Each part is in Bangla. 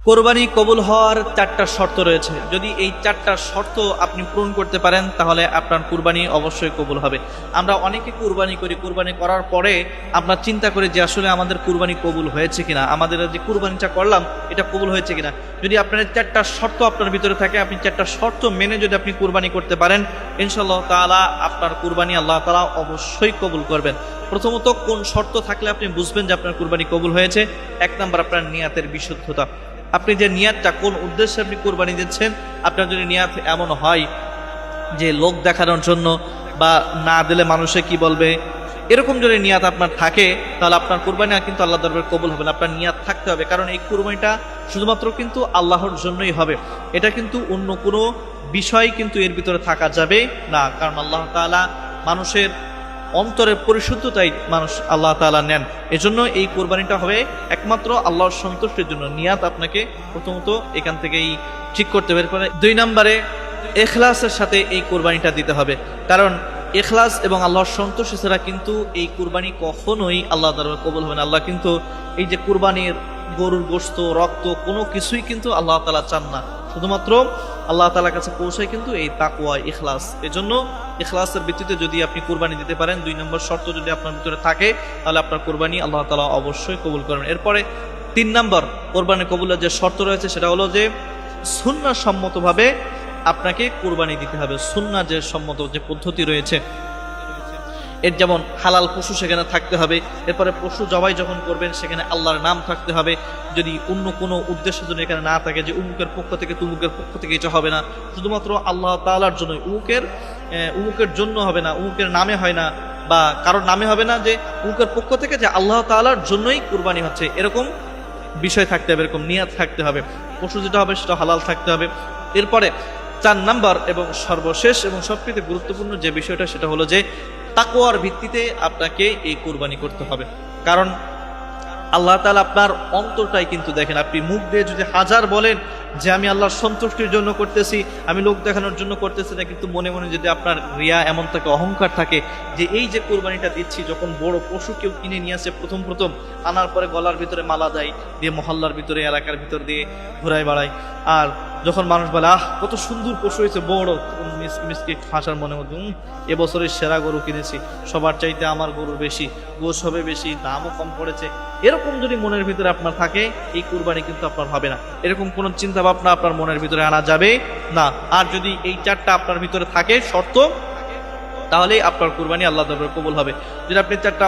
কোরবানি কবুল হওয়ার 4টা শর্ত রয়েছে। যদি এই 4টা শর্ত আপনি পূরণ করতে পারেন তাহলে আপনার কুরবানি অবশ্যই কবুল হবে। আমরা অনেকে কুরবানি করি, কুরবানি করার পরে আমরা চিন্তা করি যে আসলে আমাদের কুরবানি কবুল হয়েছে কিনা, আমাদের যে কুরবানিটা করলাম এটা কবুল হয়েছে কিনা। যদি আপনার 4টা শর্ত আপনার ভিতরে থাকে, আপনি 4টা শর্ত মেনে যদি আপনি কুরবানি করতে পারেন, ইনশাআল্লাহ তাআলা আপনার কুরবানি আল্লাহ তাআলা অবশ্যই কবুল করবেন। প্রথমত কোন শর্ত থাকলে আপনি বুঝবেন যে আপনার কুরবানি কবুল হয়েছে? 1 নাম্বার আপনার নিয়াতের বিশুদ্ধতা। আপনি যে নিয়াতটা, কোন উদ্দেশ্যে আপনি কুরবানি দিচ্ছেন, আপনার যদি নিয়াত এমন হয় যে লোক দেখানোর জন্য বা না দিলে মানুষে কি বলবে, এরকম যদি নিয়াত আপনার থাকে তাহলে আপনার কুরবানি কিন্তু আল্লাহ দরবারে কবুল হবে না। আপনার নিয়াত থাকতে হবে, কারণ এই কুরবানিটা শুধুমাত্র কিন্তু আল্লাহর জন্যই হবে। এটা কিন্তু অন্য কোনো বিষয় কিন্তু এর ভিতরে থাকা যাবে না, কারণ আল্লাহ তাআলা মানুষের অন্তরের পরিশুদ্ধতাই আল্লাহ তাআলা নেন। এজন্য এই কুরবানিটা হবে একমাত্র আল্লাহর সন্তুষ্টির জন্য। নিয়াত আপনাকে প্রথমত এখান থেকেই ঠিক করতে হবে। এরপরে 2 নম্বরে ইখলাসের সাথে এই কুরবানিটা দিতে হবে, কারণ ইখলাস এবং আল্লাহর সন্তুষ্টি ছাড়া কিন্তু এই কুরবানি কখনোই আল্লাহ দরবারে কবুল হবে না। আল্লাহ কিন্তু এই যে কুরবানির গরুর গোশত, রক্ত, কোনো কিছুই কিন্তু আল্লাহ তাআলা চান না। শুধুমাত্র আল্লাহ তাআলার কাছে পৌঁছায় কিন্তু এই তাকওয়া, ইখলাস। এজন্য ইখলাসের ভিত্তিতে যদি আপনি কুরবানি দিতে পারেন, 2 নম্বর শর্ত যদি আপনার ভিতরে থাকে, তাহলে আপনার কুরবানি আল্লাহ তাআলা অবশ্যই কবুল করবেন। এরপরে 3 নম্বর কুরবানি কবুলের যে শর্ত রয়েছে সেটা হলো যে সুন্নাহ সম্মতভাবে আপনাকে কুরবানি দিতে হবে। সুন্নাহ যে সম্মত যে পদ্ধতি রয়েছে, এর যেমন হালাল পশু সেখানে থাকতে হবে। এরপরে পশু জবাই যখন করবেন সেখানে আল্লাহর নাম থাকতে হবে। যদি অন্য কোনো উদ্দেশ্যের জন্য এখানে না থাকে যে উমুকের পক্ষ থেকে তুমুকের পক্ষ থেকে, এটা হবে না। শুধুমাত্র আল্লাহ তাআলার জন্য, উমুকের জন্য হবে না, উমুকের নামে হয় না, বা কারোর নামে হবে না যে উমুকের পক্ষ থেকে, যে আল্লাহ তাআলার জন্যই কুরবানি হচ্ছে, এরকম বিষয় থাকতে হবে, এরকম নিয়াত থাকতে হবে। পশু যেটা হবে সেটা হালাল থাকতে হবে। এরপরে 4 নাম্বার এবং সর্বশেষ এবং সবচেয়ে গুরুত্বপূর্ণ যে বিষয়টা সেটা হলো যে তাকওয়ার ভিত্তিতে আপনাকে এই কুরবানি করতে হবে। কারণ আল্লাহ তাআলা আপনার অন্তরটাই কিন্তু দেখেন। আপনি মুখ দিয়ে যদি হাজার বলেন যে আমি আল্লাহর সন্তুষ্টির জন্য করতেছি, আমি লোক দেখানোর জন্য করতেছি না, কিন্তু মনে মনে যদি আপনার রিয়া এমন থাকে, অহংকার থাকে যে এই যে কুরবানিটা দিচ্ছি, যখন বড় পশু কেউ কিনে নিয়ে আসে, প্রথম আনার পরে গলার ভিতরে মালা দেয়, দিয়ে মহল্লার ভিতরে, এলাকার ভিতর দিয়ে ঘুরায় বেড়ায়, আর যখন মানুষ বলে আহ কত সুন্দর পশু হয়েছে, বড় মিসকি হাসার মনে মধ্যে এবছরের সেরা গরু কিনেছি, সবার চাইতে আমার গরু বেশি, গোশ হবে বেশি, দামও কম পড়েছে, এরকম যদি মনের ভিতরে আপনার থাকে, এই কুরবানি কিন্তু আপনার হবে না। এরকম কোন চিন্তা ভাবনা আপনার মনের ভিতরে আনা যাবে না। আর যদি এই 4টা আপনার ভিতরে থাকে শর্ত, তাহলে আপনার কুরবানি আল্লাহ দরবারে কবুল হবে। যদি আপনি 4টা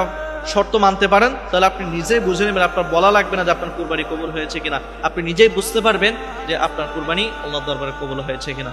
শর্ত মানতে পারেন তাহলে আপনি নিজেই বুঝে নেবেন, আপনার বলা লাগবে না যে আপনার কুরবানি কবুল হয়েছে কিনা। আপনি নিজেই বুঝতে পারবেন যে আপনার কুরবানি আল্লাহ দরবারে কবুল হয়েছে কিনা।